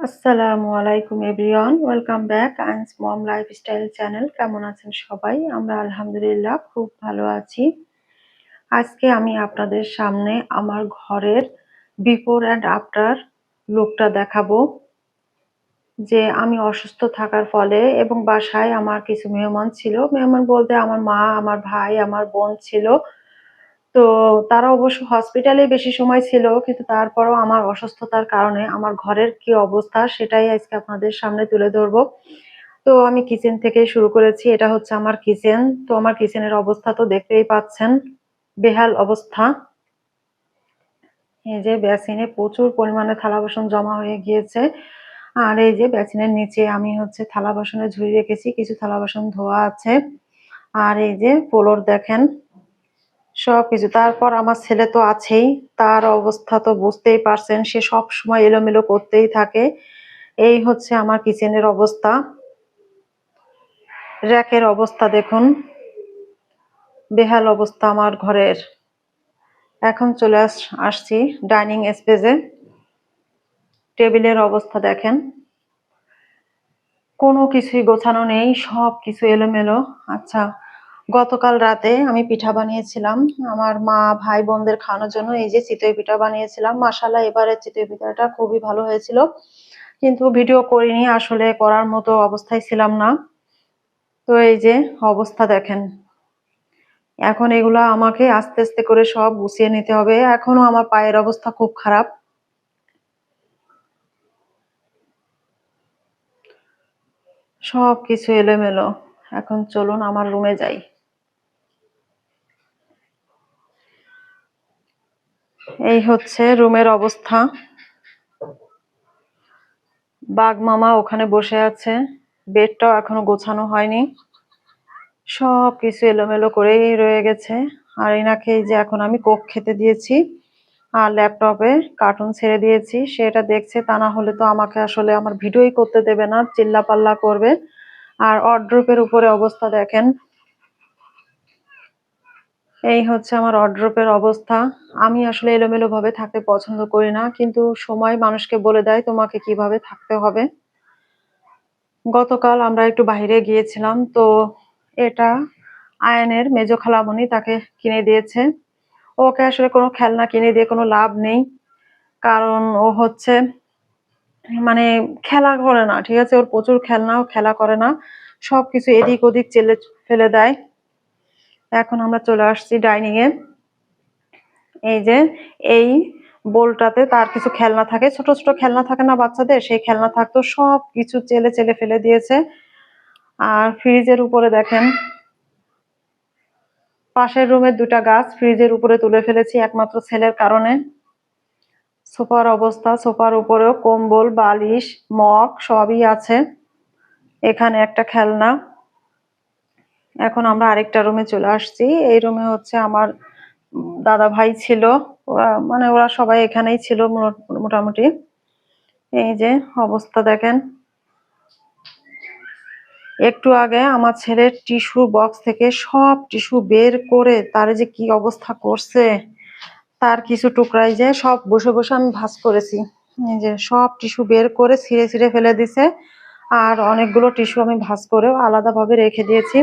আসসালামু আলাইকুম everyone, welcome back Ain's mom lifestyle channel. কেমন আছেন সবাই? আমরা আলহামদুলিল্লাহ খুব ভালো আছি। আজকে আমি আপনাদের সামনে আমার ঘরের বিফোর অ্যান্ড আফটার লুকটা দেখাবো। যে আমি অসুস্থ থাকার ফলে এবং বাসায় আমার কিছু মেহমান ছিল, মেহমান বলতে আমার মা, আমার ভাই, আমার বোন ছিল। তো তারা অবশ্য হসপিটালে বেশি সময় ছিল, কিন্তু তারপরেও আমার অসুস্থতার কারণে আমার ঘরের কি অবস্থা সেটাই আজকে আপনাদের সামনে তুলে ধরবো। তো আমি কিচেন থেকে শুরু করেছি। এটা হচ্ছে আমার কিচেন। তো আমার কিচেনের অবস্থা তো দেখতেই পাচ্ছেন, বেহাল অবস্থা। এই যে বেসিনে প্রচুর পরিমাণে থালা বাসন জমা হয়ে গিয়েছে। আর এই যে বেসিনের নিচে আমি হচ্ছে থালা বাসনে ঝুড়ি রেখেছি, কিছু থালা বাসন ধোয়া আছে। আর এই যে ফ্লোর দেখেন, সবকিছু। তারপর আমার ছেলে তো আছেই, তার অবস্থা তো বুঝতেই পারছেন, সে সব সময় এলোমেলো করতেই থাকে। এই হচ্ছে আমার কিচেনের অবস্থা। র্যাকের অবস্থা দেখুন, বেহাল অবস্থা আমার ঘরের। এখন চলে আসছি ডাইনিং স্পেসে। টেবিলের অবস্থা দেখেন, কোনো কিছুই গোছানো নেই, সব কিছু এলোমেলো। আচ্ছা, গতকাল রাতে আমি পিঠা বানিয়েছিলাম আমার মা ভাই বোনদের খাওয়ানোর জন্য। এই যে চিতই পিঠা বানিয়েছিলাম, মাশাআল্লাহ এবারের চিতই পিঠাটা খুবই ভালো হয়েছিল, কিন্তু ভিডিও করিনি, আসলে করার মতো অবস্থায় ছিলাম না। তো এই যে অবস্থা দেখেন, এখন এগুলা আমাকে আস্তে আস্তে করে সব গুছিয়ে নিতে হবে। এখনো আমার পায়ের অবস্থা খুব খারাপ, সব কিছু এলোমেলো। এখন চলুন আমার রুমে যাই। এই হচ্ছে রুমের অবস্থা। বাঘ মামা ওখানে বসে আছে, বেডটাও এখনো গোছানো হয়নি, সব কিছু এলোমেলো করেই রয়ে গেছে। আর এনাকে যে এখন আমি কোক খেতে দিয়েছি আর ল্যাপটপে কার্টুন ছেড়ে দিয়েছি, সেটা দেখছে। তা না হলে তো আমাকে আসলে আমার ভিডিওই করতে দেবে না, চিল্লা পাল্লা করবে। আর ওয়ারড্রোবের উপরে অবস্থা দেখেন, এই হচ্ছে আমার ওয়ারড্রোবের অবস্থা। আমি আসলে এলোমেলো ভাবে থাকতে পছন্দ করি না, কিন্তু সময় মানুষকে বলে দেয় তোমাকে কিভাবে থাকতে হবে। গতকাল আমরা একটু বাইরে গিয়েছিলাম, তো এটা আয়নের মেজো খালামণি তাকে কিনে দিয়েছে। ওকে আসলে কোনো খেলনা কিনে দিয়ে কোনো লাভ নেই, কারণ ও হচ্ছে মানে খেলা করে না, ঠিক আছে? ওর প্রচুর খেলনা, ও খেলা করে না, সবকিছু এদিক ওদিক চেলে ফেলে দেয়। এখন আমরা চলে আসছি ডাইনিং এ। এই যে এই বোলটাতে তার কিছু খেলনা থাকে, ছোট ছোট খেলনা থাকে না বাচ্চাদের, সেই খেলনা থাকতো, সব কিছু চেলে চেলে ফেলে দিয়েছে। আর ফ্রিজের উপরে দেখেন, পাশের রুমের দুটা গাছ ফ্রিজের উপরে তুলে ফেলেছি একমাত্র ছেলের কারণে। সোফার অবস্থা, সোফার উপরেও কম্বল বালিশ মগ সবই আছে, এখানে একটা খেলনা। এখন আমরা আরেকটা রুমে চলে আসছি। এই রুমে হচ্ছে আমার দাদা ভাই ছিল, ওরা সবাই এখানেই ছিল মোটামুটি। এই যে অবস্থা দেখেন, একটু আগে আমার ছেলের টিস্যু বক্স থেকে সব টিস্যু বের করে তার যে কি অবস্থা করছে, তার কিছু টুকরাই যে সব বসে বসে আমি ভাঁজ করেছি। এই যে সব টিস্যু বের করে ছিঁড়ে ছিঁড়ে ফেলে দিছে, আর অনেকগুলো টিস্যু আমি ভাঁজ করেও আলাদাভাবে রেখে দিয়েছি।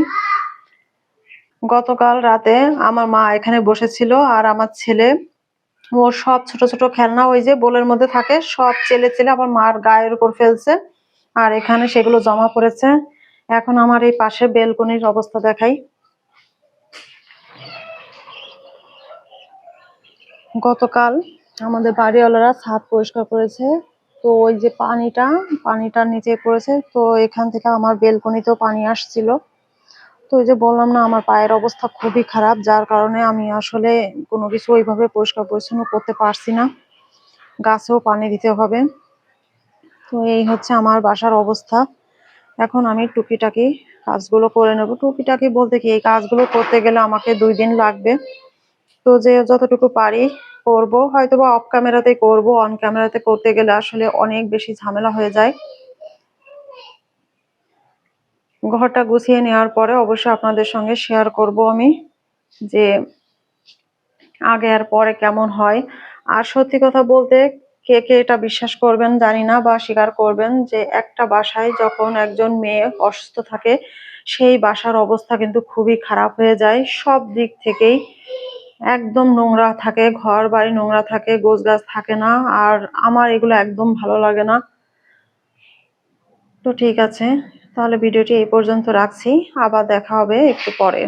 গতকাল রাতে আমার মা এখানে বসেছিল, আর আমার ছেলে ওর সব ছোট ছোট খেলনা ওই যে বোলের মধ্যে থাকে সব চেলে চেলে আমার মার গায়ের উপর ফেলছে, আর এখানে সেগুলো জমা পড়েছে। এখন আমার এই পাশে বেলকনির অবস্থা দেখাই। গতকাল আমাদের বাড়িওয়ালারা ছাদ পরিষ্কার করেছে, তো ওই যে পানিটা নিচে পড়েছে, তো এখান থেকে আমার বেলকনিতেও পানি আসছিল। তো ওই যে বললাম না, আমার পায়ের অবস্থা খুবই খারাপ, যার কারণে আমি আসলে কোনো কিছু ওইভাবে পরিষ্কার পরিচ্ছন্ন করতে পারছি না, গাছেও পানি দিতে হবে। তো এই হচ্ছে আমার বাসার অবস্থা। এখন আমি টুকিটাকি কাজগুলো করে নেব। টুকিটাকি বলতে কি, এই কাজগুলো করতে গেলে আমাকে 2 দিন লাগবে। তো যে যতটুকু পারি করব, হয়তো বা অফ ক্যামেরাতে করব, অন ক্যামেরাতে করতে গেলে আসলে অনেক বেশি ঝামেলা হয়ে যায়। ঘরটা গুছিয়ে নেওয়ার পরে অবশ্যই আপনাদের সঙ্গে শেয়ার করব আমি, যে আগে আর পরে কেমন হয়। আর সত্যি কথা বলতে কে কে এটা বিশ্বাস করবেন জানি না বা স্বীকার করবেন যে একটা বাসায় যখন একজন মেয়ে অসুস্থ থাকে সেই বাসার অবস্থা কিন্তু খুবই খারাপ হয়ে যায় সব দিক থেকেই। একদম নোংরা থাকে, ঘর বাড়ি নোংরা থাকে, গোছগাছ থাকে না। আর আমার এগুলো একদম ভালো লাগে না। তো ঠিক আছে, তাহলে ভিডিওটি এই পর্যন্ত রাখছি, আবার দেখা হবে একটু পরে।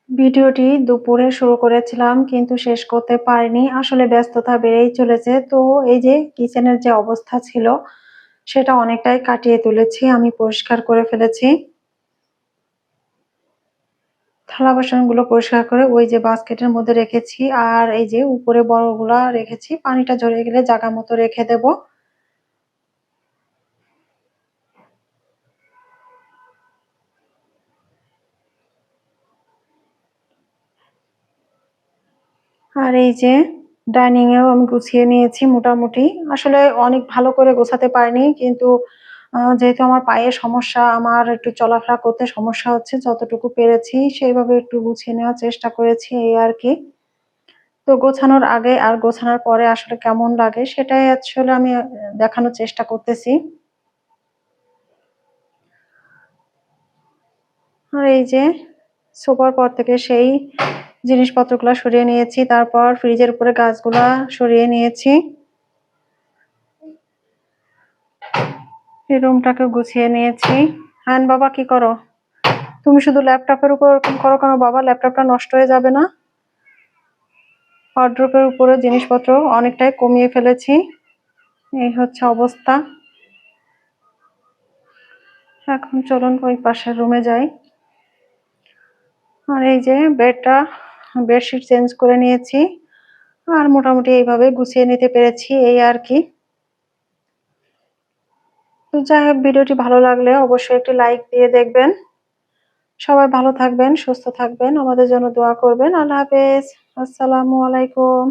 ভিডিওটি দুপুরে শুরু করেছিলাম কিন্তু শেষ করতে পারিনি, আসলে ব্যস্ততা বেড়েই চলেছে। তো এই যে কিচেনের যে অবস্থা ছিল সেটা অনেকটাই কাটিয়ে তুলেছি, আমি পরিষ্কার করে ফেলেছি। থালা বাসনগুলো পরিষ্কার করে ওই যে বাস্কেটের মধ্যে রেখেছি, আর এই যে উপরে বড়গুলা রেখেছি, পানিটা ঝরে গেলে জায়গা মতো রেখে দেব। আর এই যে ডাইনিং এও আমি গুছিয়ে নিয়েছি মোটামুটি। আসলে অনেক ভালো করে গোছাতে পারিনি, কিন্তু যেহেতু আমার পায়ে সমস্যা, আমার একটু চলাফেরা করতে সমস্যা হচ্ছে, যতটুকু পেরেছি সেইভাবে একটু গুছিয়ে নেওয়ার চেষ্টা করেছি, এই আর কি। তো গোছানোর আগে আর গোছানোর পরে আসলে কেমন লাগে সেটাই আসলে আমি দেখানোর চেষ্টা করতেছি। আর এই যে সোফার পর থেকে সেই জিনিসপত্রগুলো সরিয়ে নিয়েছি, তারপর ফ্রিজের উপরে গাছগুলা সরিয়ে নিয়েছি। এই রুমটাকে গুছিয়ে নিয়েছি। হ্যাঁ বাবা, কি করো তুমি? শুধু ল্যাপটপের উপর ওরকম করো কেন বাবা? ল্যাপটপটা নষ্ট হয়ে যাবে না? ওয়ারড্রোবের উপরে জিনিসপত্র অনেকটাই কমিয়ে ফেলেছি, এই হচ্ছে অবস্থা। এখন চলুন ওই পাশের রুমে যাই। আর এই যে বেডশিট চেঞ্জ করে নিয়েছি, আর মোটামুটি এইভাবে গুছিয়ে নিতে পেরেছি, এই আর কি। তো যাই হোক, ভিডিওটি ভালো লাগলে অবশ্যই একটি লাইক দিয়ে দেখবেন। সবাই ভালো থাকবেন, সুস্থ থাকবেন, আমাদের জন্য দোয়া করবেন। আল্লাহ হাফেজ, আসসালামু আলাইকুম।